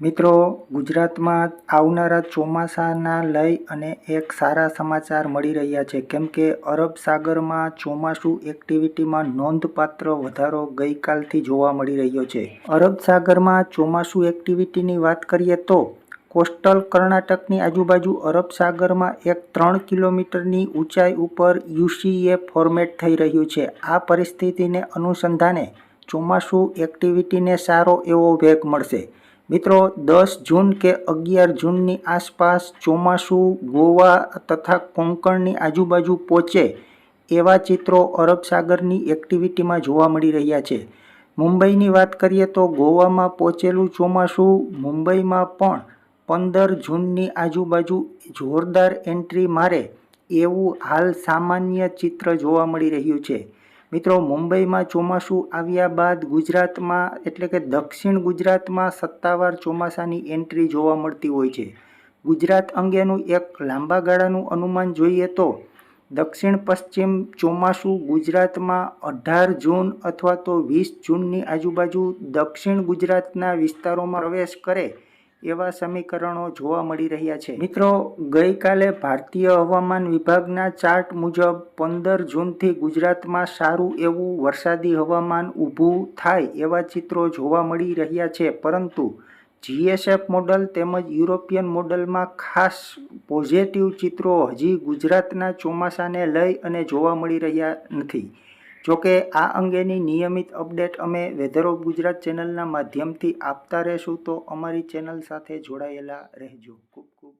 મિત્રો, ગુજરાતમાં આવનારા ચોમાસાના લઈ અને એક સારા સમાચાર મળી રહ્યા છે. કેમ કે અરબ સાગરમાં ચોમાસું એક્ટિવિટીમાં નોંધપાત્ર વધારો ગઈકાલથી જોવા મળી રહ્યો છે. અરબ સાગરમાં ચોમાસું એક્ટિવિટીની વાત કરીએ તો કોસ્ટલ કર્ણાટકની આજુબાજુ અરબ સાગરમાં એક 3 કિલોમીટરની ઊંચાઈ ઉપર યુસીએ ફોર્મેટ થઈ રહ્યું છે. આ પરિસ્થિતિને અનુસંધાને ચોમાસું એક્ટિવિટીને સારો એવો વેગ મળશે. મિત્રો, 10 જૂન કે 11 જૂનની આસપાસ ચોમાસું ગોવા તથા કોંકણની આજુબાજુ પહોંચે એવા ચિત્રો અરબ સાગરની એક્ટિવિટીમાં જોવા મળી રહ્યા છે. મુંબઈની વાત કરીએ તો ગોવામાં પહોંચેલું ચોમાસું મુંબઈમાં પણ 15 જૂનની આજુબાજુ જોરદાર એન્ટ્રી મારે એવું હાલ સામાન્ય ચિત્ર જોવા મળી રહ્યું છે. મિત્રો, મુંબઈમાં ચોમાસું આવ્યા બાદ ગુજરાતમાં એટલે કે દક્ષિણ ગુજરાતમાં સત્તાવાર ચોમાસાની એન્ટ્રી જોવા મળતી હોય છે. ગુજરાત અંગેનું એક લાંબા ગાળાનું અનુમાન જોઈએ તો દક્ષિણ પશ્ચિમ ચોમાસું ગુજરાતમાં 18 જૂન અથવા તો 20 જૂનની આજુબાજુ દક્ષિણ ગુજરાતના વિસ્તારોમાં પ્રવેશ કરે એવા સમીકરણો જોવા મળી રહ્યા છે. મિત્રો, ગઈકાલે ભારતીય હવામાન વિભાગના ચાર્ટ મુજબ 15 જૂનથી ગુજરાતમાં સારું એવું વરસાદી હવામાન ઊભું થાય એવા ચિત્રો જોવા મળી રહ્યા છે. પરંતુ જીએસએફ મોડલ તેમજ યુરોપિયન મોડલમાં ખાસ પોઝિટિવ ચિત્રો હજી ગુજરાતના ચોમાસાને લઈ અને જોવા મળી રહ્યા નથી. જોકે આ અંગેની નિયમિત અપડેટ અમે વેધર ઓફ ગુજરાત ચેનલના માધ્યમથી આપતા રહેશું, તો અમારી ચેનલ સાથે જોડાયેલા રહેજો. ખૂબ ખૂબ